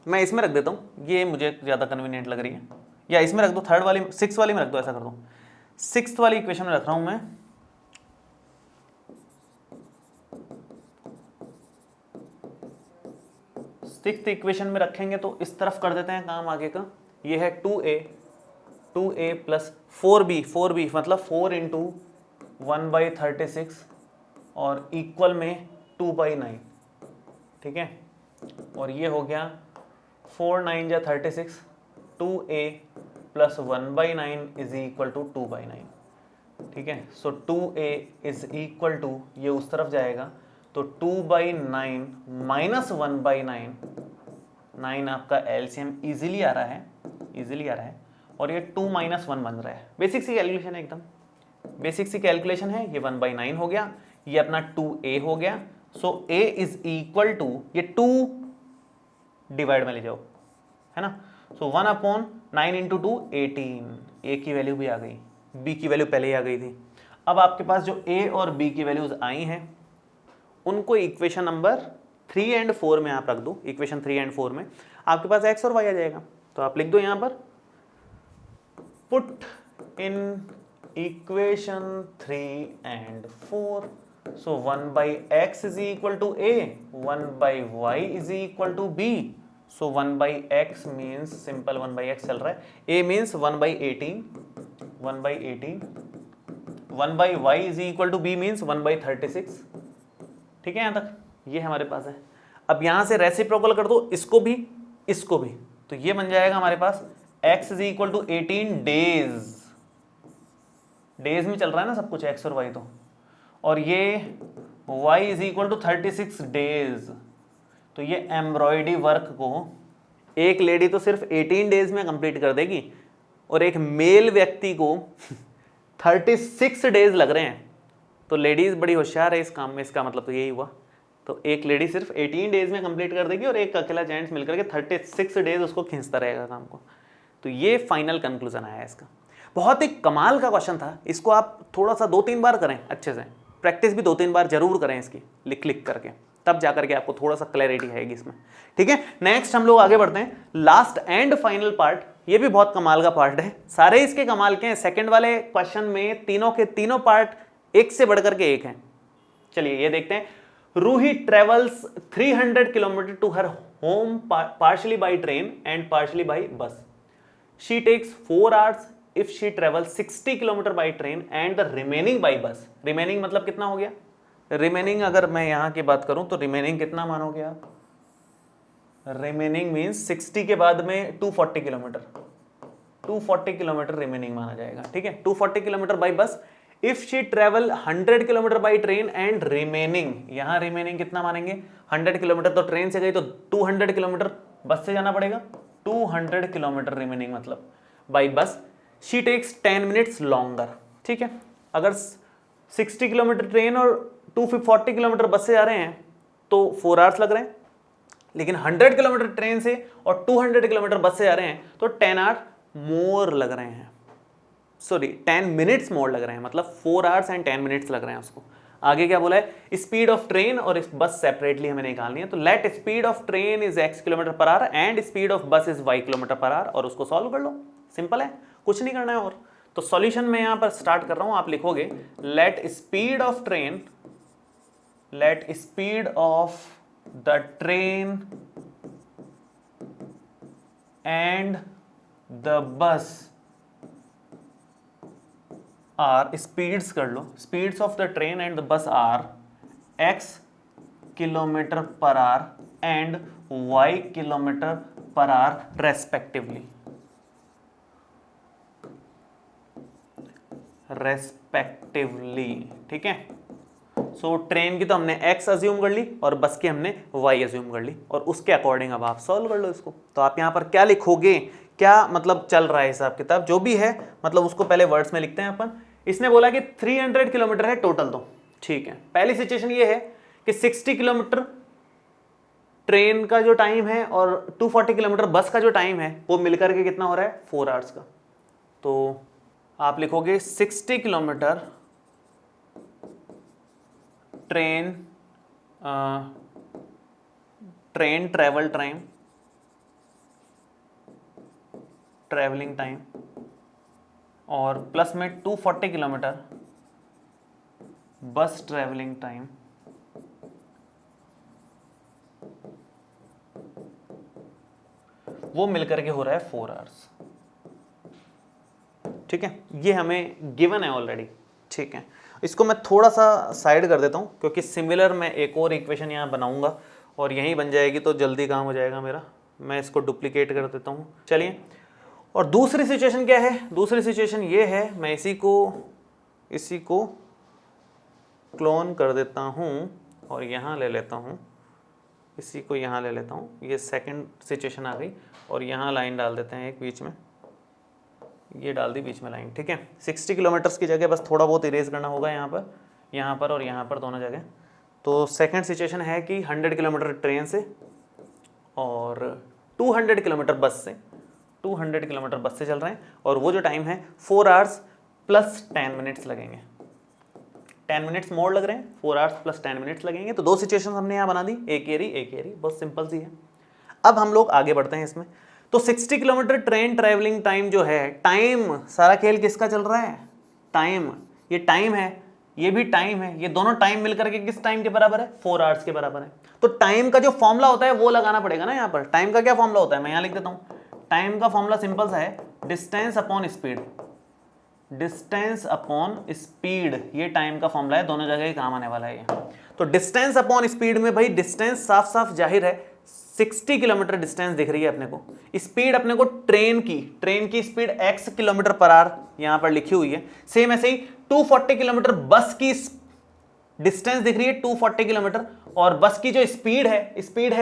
[SPEAKER 1] मैं इसमें रख देता हूँ, ये मुझे ज़्यादा कन्वीनियंट लग रही है, या इसमें रख दो, थर्ड वाली, 6th वाली में रख दो, ऐसा कर दो। 6th वाली इक्वेशन में रख रहा हूँ मैं, सिक्स्थ इक्वेशन में रखेंगे तो इस तरफ कर देते हैं काम आगे का। ये है 2a प्लस 4b मतलब 4 इंटू 1/36 और इक्वल में 2/9। ठीक है, और ये हो गया 4 9 जा 36, 2a plus 1/9 is equal to 2/9। ठीक है, सो 2a इज इक्वल टू, ये उस तरफ जाएगा तो 2/9 माइनस 1/9, 9 आपका एलसीएम इजीली आ रहा है, और ये 2 माइनस 1 बन रहा है। बेसिक सी कैलकुलेशन है, एकदम बेसिक सी कैलकुलेशन है। ये 1/9 हो गया, ये अपना 2a हो गया। सो a इज इक्वल टू, ये 2 डिवाइड में ले जाओ, है ना। सो 1/9 इंटू 2 18, a की वैल्यू भी आ गई, b की वैल्यू पहले ही आ गई थी। अब आपके पास जो a और b की वैल्यूज आई हैं, उनको इक्वेशन नंबर 3 एंड 4 में आप रख दो। इक्वेशन 3 एंड 4 में आपके पास x और y आ जाएगा, तो आप लिख दो यहां पर, put in equation 3 and 4। So 1/x is equal to a, 1/y is equal to b। So 1/x means simple 1/x चल रहा है, a means 1/18, 1/y is equal to b means 1/36। ठीक है, यहां तक ये हमारे पास है। अब यहां से रेसिप्रोकल कर दो, इसको भी इसको भी, तो ये बन जाएगा हमारे पास x is equal to 18 days में चल रहा है ना सब कुछ, x और y तो, और ये y is equal to 36 days. तो ये एम्ब्रॉयडरी वर्क को एक लेडी तो सिर्फ 18 डेज में कंप्लीट कर देगी, और एक मेल व्यक्ति को 36 डेज लग रहे हैं। तो लेडीज बड़ी होशियार है इस काम में, इसका मतलब तो यही हुआ। तो एक लेडी सिर्फ 18 डेज में कंप्लीट कर देगी, और एक अकेला जेंट्स मिलकर के 36 डेज उसको खींचता रहेगा काम को। तो ये फाइनल कंक्लूजन आया इसका। बहुत ही कमाल का क्वेश्चन था, इसको आप थोड़ा सा 2-3 बार करें, अच्छे से प्रैक्टिस भी 2-3 बार जरूर करें इसकी, लिख करके, तब जाकर के आपको थोड़ा सा क्लैरिटी आएगी इसमें। ठीक है, नेक्स्ट हम लोग आगे बढ़ते हैं, लास्ट एंड फाइनल पार्ट। ये भी बहुत कमाल का पार्ट है, सारे इसके कमाल के हैं। सेकंड वाले क्वेश्चन में तीनों के तीनों पार्ट एक से बढ़कर के एक हैं। चलिए ये देखते हैं। Ruhi travels 300 kilometre to her home partially by train and partially by bus. She takes 4 hours if she travel 60 kilometre by train and the remaining by bus. Remaining मतलब कितना हो गया? रिमेनिंग अगर मैं यहां की बात करूं तो रिमेनिंग कितना मानोगे आप? रिमेनिंग मींस 60 के बाद में 240 किलोमीटर, 240 किलोमीटर रिमेनिंग माना जाएगा। ठीक है, 240 किलोमीटर बाय बस। If she travel 100 kilometre by train and remaining, यहां रिमेनिंग कितना मानेंगे? 100 किलोमीटर तो ट्रेन से गई, तो 200 किलोमीटर बस से जाना पड़ेगा। 200 किलोमीटर रिमेनिंग मतलब by bus. She takes 10 minutes longer. ठीक है, अगर 60 किलोमीटर ट्रेन और 240 किलोमीटर बस से जा रहे हैं तो 4 hours लग रहे हैं, लेकिन 100 किलोमीटर ट्रेन से और 200 किलोमीटर बस से जा रहे हैं तो 10 hours मोर लग रहे हैं, सॉरी 10 मिनट्स मोर लग रहे हैं, मतलब 4 hours and 10 मिनट्स लग रहे हैं उसको। आगे क्या बोला है? स्पीड ऑफ ट्रेन और बस सेपरेटली हमें निकालनी है, तो let speed of train is x kilometre per hour and speed of bus is y kilometre per hour, और उसको सॉल्व कर लो। सिंपल है, कुछ नहीं करना है और। तो सॉल्यूशन में यहां पर स्टार्ट कर रहा हूं, आप लिखोगे let speed of train, let speed of the train and the bus are, speeds कर लो, speeds of the train and the bus are x kilometre per hour and y kilometre per hour respectively, respectively. ठीक है, so train की तो हमने x assume कर ली और बस की हमने y अज्यूम कर ली, और उसके अकॉर्डिंग अब आप सॉल्व कर लो इसको। तो आप यहाँ पर क्या लिखोगे, क्या मतलब चल रहा है हिसाब किताब जो भी है, मतलब उसको पहले वर्ड्स में लिखते हैं अपन। इसने बोला कि 300 किलोमीटर है टोटल, तो ठीक है। पहली सिचुएशन ये है कि 60 किलोमीटर ट्रेन का जो टाइम है और 240 किलोमीटर बस का जो टाइम है वो मिलकर के कितना हो रहा है, 4 आवर्स का। तो आप लिखोगे 60 किलोमीटर ट्रेन ट्रैवलिंग टाइम और प्लस में 240 किलोमीटर बस ट्रैवलिंग टाइम, वो मिलकर के हो रहा है 4 आवर्स। ठीक है, ये हमें गिवन है ऑलरेडी। ठीक है, इसको मैं थोड़ा सा साइड कर देता हूँ क्योंकि सिमिलर मैं एक और इक्वेशन यहाँ बनाऊंगा और यहीं बन जाएगी तो जल्दी काम हो जाएगा मेरा। मैं इसको डुप्लीकेट कर देता हूँ। चलिए, और दूसरी सिचुएशन क्या है, दूसरी सिचुएशन ये है, मैं इसी को क्लोन कर देता हूँ और यहाँ ले लेता हूँ, इसी को यहाँ ले लेता हूँ। ये सेकंड सिचुएशन आ गई और यहाँ लाइन डाल देते हैं एक बीच में, ये डाल दी बीच में लाइन। ठीक है, 60 किलोमीटर्स की जगह बस थोड़ा बहुत इरेज करना होगा यहाँ पर और यहाँ पर दोनों जगह। तो सेकंड सिचुएशन है कि 100 किलोमीटर ट्रेन से और 200 किलोमीटर बस से, 200 किलोमीटर बस से चल रहे हैं और वो जो टाइम है 4 आवर्स प्लस 10 मिनट्स लगेंगे। 10 मिनट्स मोर लग रहे हैं, 4 आवर्स प्लस 10 मिनट्स लगेंगे। तो दो सिचुएशन हमने यहाँ बना दी, एक एरी, बहुत सिंपल सी है। अब हम लोग आगे बढ़ते हैं इसमें। तो 60 किलोमीटर ट्रेन ट्रैवलिंग टाइम जो है, टाइम सारा खेल किसका चल रहा है, टाइम, ये टाइम है, ये भी टाइम है, ये दोनों टाइम मिलकर के किस टाइम के बराबर है, 4 आवर्स के बराबर है। तो टाइम का जो फॉर्मूला होता है वो लगाना पड़ेगा ना। यहाँ पर टाइम का क्या फॉर्मूला होता है, मैं यहाँ लिख देता हूँ। टाइम का फॉर्मूला सिंपल सा है, distance upon speed, distance upon speed, ये टाइम का फॉर्मूला है, दोनों जगह ही काम आने वाला है ये। तो डिस्टेंस अपॉन स्पीड में भाई डिस्टेंस साफ साफ जाहिर है 60 किलोमीटर डिस्टेंस दिख रही है अपने को। स्पीड अपने को ट्रेन की speed x kilometre per our यहां पर लिखी हुई है। सेम ऐसे ही 240 किलोमीटर बस की डिस्टेंस दिख रही है 240 किलोमीटर, और बस की जो स्पीड है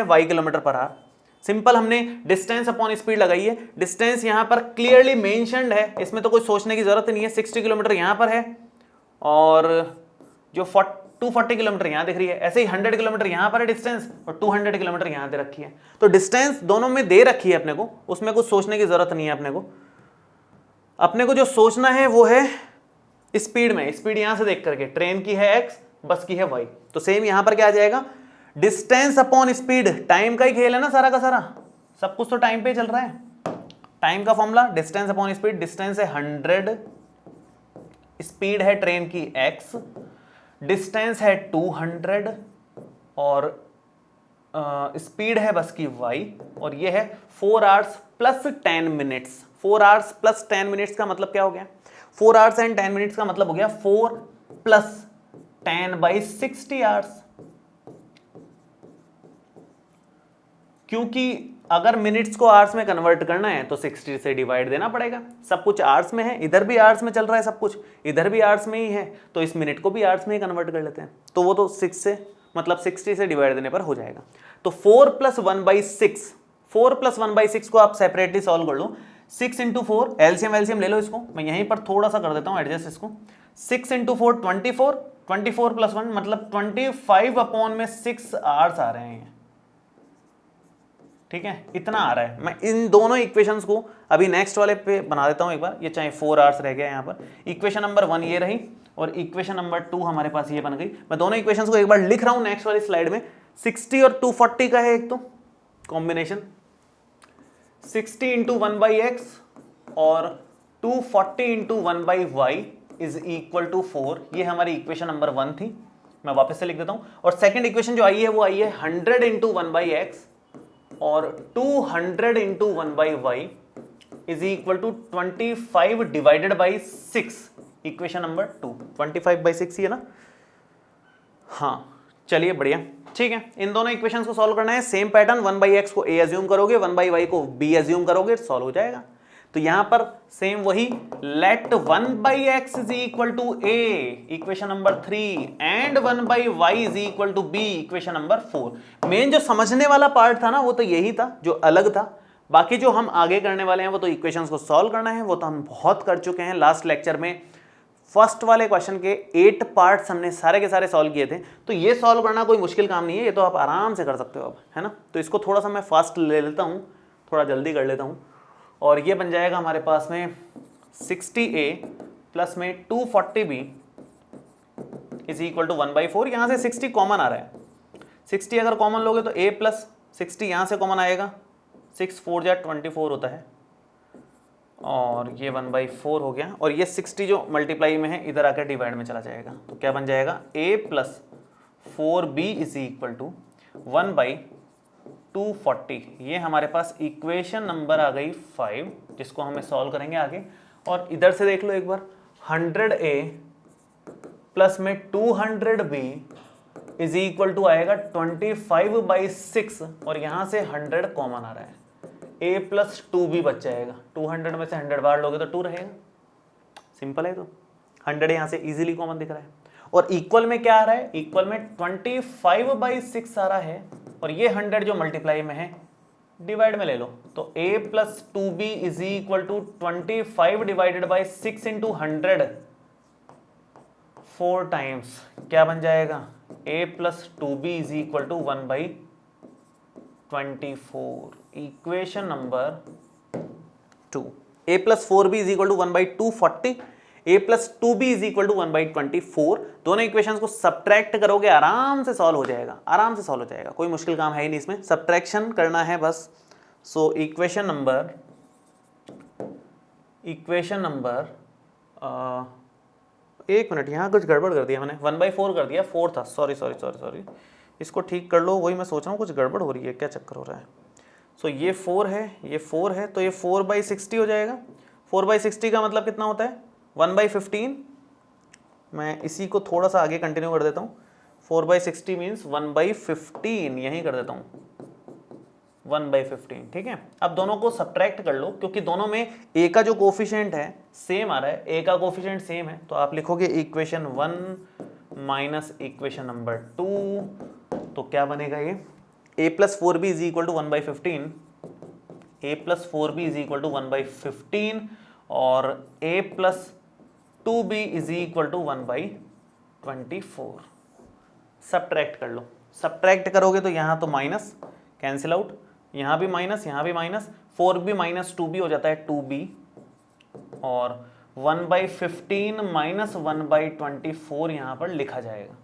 [SPEAKER 1] y kilometre per our. Simple हमने डिस्टेंस अपॉन स्पीड लगाई है। डिस्टेंस यहां पर क्लियरली मेंशन्ड है, इसमें तो कोई सोचने की जरूरत नहीं है। 60 किलोमीटर यहां पर है और जो 240 किलोमीटर यहां दिख रही है। ऐसे ही 100 किलोमीटर यहां पर है डिस्टेंस और 200 किलोमीटर यहां दे रखी है। तो डिस्टेंस दोनों में दे रखी है अपने को, उसमें कुछ सोचने की जरूरत नहीं है अपने को जो सोचना है वो है स्पीड में। स्पीड यहां से देख करके, ट्रेन की है x, बस की है y। तो सेम यहां पर क्या आ जाएगा, डिस्टेंस अपॉन स्पीड, टाइम का ही खेल है ना सारा का सारा, सब कुछ तो टाइम पे चल रहा है। टाइम का formula distance upon speed, distance है 100, स्पीड है ट्रेन की x, डिस्टेंस है 200 और स्पीड है बस की y, और ये है 4 hours plus 10 minutes. 4 hours plus 10 minutes का मतलब क्या हो गया, 4 आवर्स एंड 10 मिनट्स का मतलब हो गया 4 प्लस 10/60 आवर्स। क्योंकि अगर मिनट्स को आवर्स में कन्वर्ट करना है तो 60 से डिवाइड देना पड़ेगा। सब कुछ आवर्स में है, इधर भी आवर्स में चल रहा है सब कुछ, इधर भी आवर्स में ही है, तो इस मिनट को भी आवर्स में ही कन्वर्ट कर लेते हैं। तो वो तो 6 से मतलब 60 से डिवाइड देने पर हो जाएगा। तो 4 + 1/6, 4 + 1/6 को आप सेपरेटली सॉल्व कर लो। 6 × 4 एलसीएम ले लो इसको, मैं यहीं पर थोड़ा सा कर देता हूँ एडजस्ट इसको। 6 × 4 24, 24 + 1 मतलब 25/6 आवर्स आ रहे हैं। ठीक है, इतना आ रहा है। मैं इन दोनों इक्वेशंस को अभी नेक्स्ट वाले पे बना देता हूं एक बार। ये चाहे 4 आवर्स रह गया यहाँ पर। इक्वेशन नंबर 1 ये रही और इक्वेशन नंबर 2 हमारे पास ये बन गई। मैं दोनों इक्वेशंस को एक बार लिख रहा हूं नेक्स्ट वाली स्लाइड में। 60 और 240 का है एक तो कॉम्बिनेशन, 60 × 1/x और 240 × 1/y = 4। ये हमारी इक्वेशन नंबर 1 थी, मैं वापस से लिख देता हूं। और सेकेंड इक्वेशन जो आई है वो आई है 100 × 1/x और 200 × 1/y = 25/6। इक्वेशन नंबर 2 25/6 ही है ना। हाँ चलिए बढ़िया, ठीक है। इन दोनों इक्वेशंस को सॉल्व करना है। सेम पैटर्न, 1/x को a अज्यूम करोगे, 1/y को b अज्यूम करोगे, सॉल्व हो जाएगा। तो यहां पर सेम वही, let 1/x is equal to a, equation number 3, and 1/y is equal to b, equation number 4। Main जो समझने वाला पार्ट था ना वो तो यही था जो अलग था। बाकी जो हम आगे करने वाले हैं वो तो इक्वेशंस को सॉल्व करना है, वो तो हम बहुत कर चुके हैं। लास्ट लेक्चर में फर्स्ट वाले क्वेश्चन के 8 पार्ट्स हमने सारे के सारे सॉल्व किए थे, तो ये सॉल्व करना कोई मुश्किल काम नहीं है, ये तो आप आराम से कर सकते हो अब, है ना। तो इसको थोड़ा सा मैं फास्ट ले लेता हूँ, थोड़ा जल्दी कर लेता हूँ, और ये बन जाएगा हमारे पास में 60a प्लस में 240b इज इक्वल टू 1/4। यहाँ से 60 कॉमन आ रहा है, 60 अगर कॉमन लोगे तो a प्लस 60 यहाँ से कॉमन आएगा, 6 4 जा 24 होता है, और ये 1/4 हो गया, और ये 60 जो मल्टीप्लाई में है इधर आकर डिवाइड में चला जाएगा, तो क्या बन जाएगा a plus 4b is equal to 1/240। ये हमारे पास इक्वेशन नंबर आ गई 5, जिसको हमें सॉल्व करेंगे आगे। और इधर से देख लो एक बार, 100a प्लस में 200b इज इक्वल टू आएगा 25/6, और यहां से 100 कॉमन आ रहा है, a प्लस 2b बच जाएगा, 200 में से 100 बाहर लोगे तो 2 रहेगा, सिंपल है। तो 100 यहां से इजीली कॉमन दिख रहा है, और इक्वल में क्या आ रहा है, इक्वल में 25/6 आ रहा है, और ये 100 जो मल्टीप्लाई में है डिवाइड में ले लो, तो a plus 2b is equal to 25 divided by 6 into 100 4 times, क्या बन जाएगा, a plus 2b is equal to 1/24, equation number 2। a plus 4b is equal to 1/240, a plus 2b is equal to 1/24। दोनों equations को subtract करोगे आराम से solve हो जाएगा, आराम से सॉल्व हो जाएगा, कोई मुश्किल काम है ही नहीं इसमें, सब्ट्रैक्शन करना है बस। सो इक्वेशन नंबर 1 मिनट, यहाँ कुछ गड़बड़ कर दिया मैंने, 1/4 कर दिया, 4 था, सॉरी, इसको ठीक कर लो, वही मैं सोच रहा हूँ कुछ गड़बड़ हो रही है, क्या चक्कर हो रहा है। सो ये 4 है, ये 4 है, तो ये 4/60 हो जाएगा। 4/60 का मतलब कितना होता है, 1/15। मैं इसी को थोड़ा सा आगे कंटिन्यू कर देता हूँ, 4/60 मीन्स 1/15, यही कर देता हूँ 1/15, ठीक है। अब दोनों को सब्ट्रैक्ट कर लो, क्योंकि दोनों में a का जो कोफिशिएंट है सेम आ रहा है, a का कोफिशिएंट सेम है, तो आप लिखोगे इक्वेशन 1 माइनस इक्वेशन नंबर 2, तो क्या बनेगा ये, a plus 4b is equal to 1/15, a plus 4b is equal to 1/15, और a plus 2b is equal to 1/24। Subtract कर लो, सब्ट्रैक्ट करोगे तो यहाँ तो माइनस कैंसिल आउट, यहाँ भी माइनस, यहाँ भी माइनस, 4b माइनस 2b हो जाता है 2b, और 1/15 माइनस 1/24 यहाँ पर लिखा जाएगा।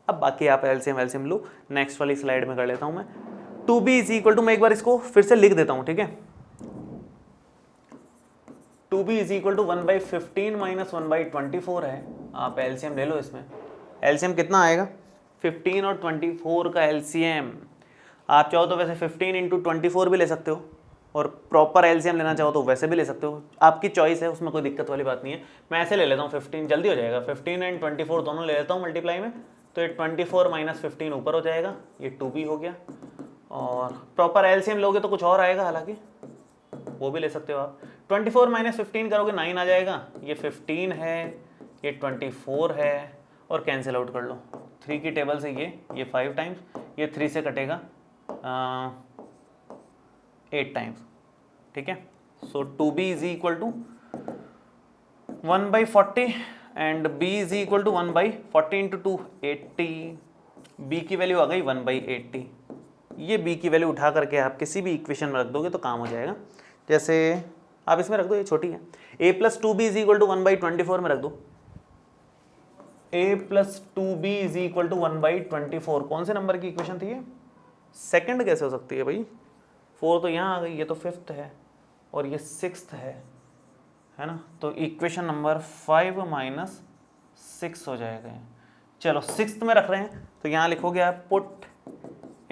[SPEAKER 1] अब बाकी आप एलसीएम लो, नेक्स्ट वाली स्लाइड में कर लेता हूँ मैं। 2b इज इक्वल टू, मैं एक बार इसको फिर से लिख देता हूँ, ठीक है। 2b is equal to 1/15 minus 1/24 है, आप एलसीएम ले लो इसमें। एलसीएम कितना आएगा, 15 और 24 का एलसीएम, आप चाहो तो वैसे 15 इंटू 24 भी ले सकते हो, और प्रॉपर एलसीएम लेना चाहो तो वैसे भी ले सकते हो, आपकी चॉइस है, उसमें कोई दिक्कत वाली बात नहीं है। मैं ऐसे ले लेता हूँ 15, जल्दी हो जाएगा, 15 एंड 24 दोनों ले लेता हूँ मल्टीप्लाई में, तो ये 24 माइनस 15 ऊपर हो जाएगा, ये 2b हो गया, और प्रॉपर एलसीएम लोगे तो कुछ और आएगा, हालांकि वो भी ले सकते हो आप। 24 माइनस 15 करोगे 9 आ जाएगा, ये 15 है, ये 24 है, और कैंसिल आउट कर लो 3 की टेबल से, ये 5 टाइम्स, ये 3 से कटेगा 8 टाइम्स, ठीक है। So 2b is equal to 1/40 and b is equal to 1/40 into 2 80, b की वैल्यू आ गई 1/80। ये b की वैल्यू उठा करके आप किसी भी इक्वेशन में रख दोगे तो काम हो जाएगा, जैसे आप इसमें रख दो, ये छोटी है, a plus 2b is equal to 1/24 में रख दो, a plus 2b is equal to 1/24, कौन से नंबर की इक्वेशन थी ये, सेकंड कैसे हो सकती है भाई, 4 तो यहाँ आ गई, ये तो 5th है, और ये 6th है ना, तो इक्वेशन नंबर 5 माइनस 6 हो जाएगा। चलो 6th में रख रहे हैं, तो यहाँ लिखोगे आप पुट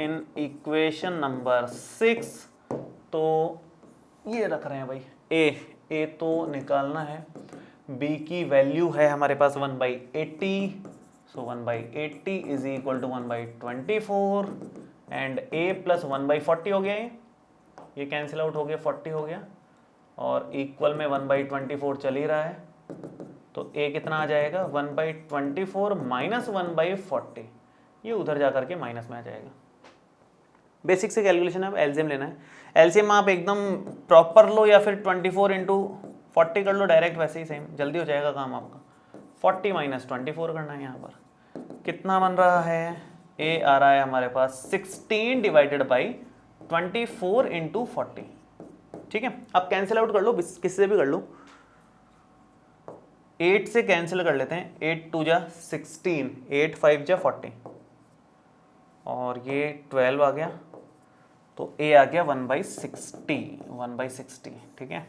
[SPEAKER 1] इन इक्वेशन नंबर 6, तो ये रख रहे हैं भाई a तो निकालना है, b की वैल्यू है हमारे पास 1/80, so 1/80 is equal to 1/24, and a plus 1/40 हो गया, ये कैंसिल आउट हो गया, 40 हो गया, और इक्वल में 1/24 चल ही रहा है, तो a कितना आ जाएगा 1/24 माइनस 1/40, ये उधर जा करके माइनस में आ जाएगा। बेसिक से कैलकुलेशन है, अब एलसीएम लेना है। एलसीएम आप एकदम प्रॉपर लो या फिर 24 इंटू 40 कर लो डायरेक्ट, वैसे ही सेम जल्दी हो जाएगा काम आपका। 40 माइनस 24 करना है यहाँ पर, कितना बन रहा है, a आ रहा है हमारे पास 16 डिवाइडेड बाई 24 इंटू 40। ठीक है, अब कैंसिल आउट कर लो, किसी से भी कर लो, 8 से कैंसिल कर लेते हैं, 8 2 जा 16, 8 5 जा 40, और ये 12 आ गया, तो a आ गया 1/60। ठीक है,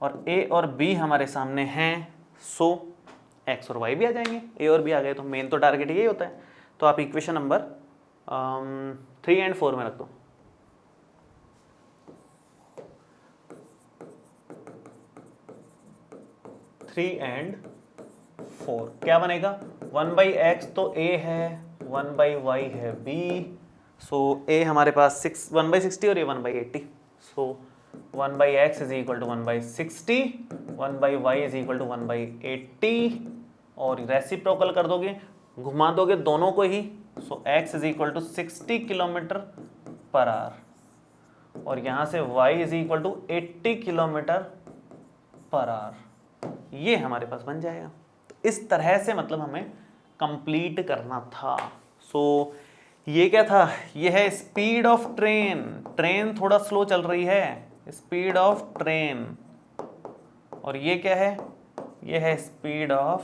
[SPEAKER 1] और a और b हमारे सामने हैं, सो x और y भी आ जाएंगे। a और b आ गए तो मेन तो टारगेट यही होता है। तो आप इक्वेशन नंबर 3 एंड 4 में रख दो। थ्री एंड 4 क्या बनेगा, 1/x तो a है, 1/y है b, सो a हमारे पास 1/60 और ये 1/80, so 1/x is equal to 1/60, 1/y is equal to 1/80, और रेसिप्रोकल कर दोगे, घुमा दोगे दोनों को ही, so x is equal to 60 kilometre per hour, और यहाँ से y is equal to 80 kilometre per hour, ये हमारे पास बन जाएगा। तो इस तरह से मतलब हमें कंप्लीट करना था। सो ये क्या था, ये है स्पीड ऑफ ट्रेन, ट्रेन थोड़ा स्लो चल रही है, स्पीड ऑफ ट्रेन, और ये क्या है, ये है स्पीड ऑफ,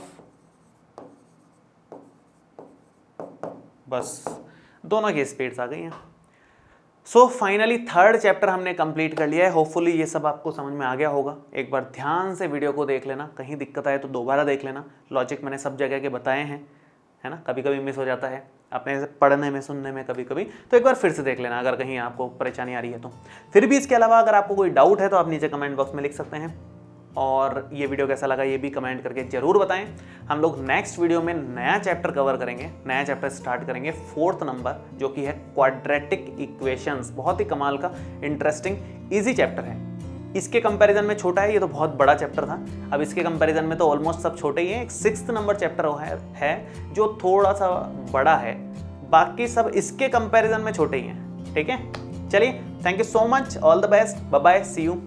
[SPEAKER 1] बस दोनों की स्पीड्स आ गई हैं। सो फाइनली थर्ड चैप्टर हमने कंप्लीट कर लिया है। होपफुली ये सब आपको समझ में आ गया होगा। एक बार ध्यान से वीडियो को देख लेना, कहीं दिक्कत आए तो दोबारा देख लेना। लॉजिक मैंने सब जगह के बताए हैं, है ना, कभी कभी मिस हो जाता है अपने पढ़ने में, सुनने में कभी कभी, तो एक बार फिर से देख लेना अगर कहीं आपको परेशानी आ रही है तो। फिर भी इसके अलावा अगर आपको कोई डाउट है तो आप नीचे कमेंट बॉक्स में लिख सकते हैं, और ये वीडियो कैसा लगा ये भी कमेंट करके जरूर बताएं। हम लोग नेक्स्ट वीडियो में नया चैप्टर कवर करेंगे, नया चैप्टर स्टार्ट करेंगे 4th नंबर, जो कि है क्वाड्रेटिक इक्वेशंस। बहुत ही कमाल का इंटरेस्टिंग इजी चैप्टर है। इसके कंपैरिजन में छोटा है, ये तो बहुत बड़ा चैप्टर था। अब इसके कंपैरिजन में तो ऑलमोस्ट सब छोटे ही हैं। एक 6th नंबर चैप्टर है जो थोड़ा सा बड़ा है, बाकी सब इसके कंपैरिजन में छोटे ही हैं। ठीक है, चलिए, thank you so much, all the best, bye bye, see you.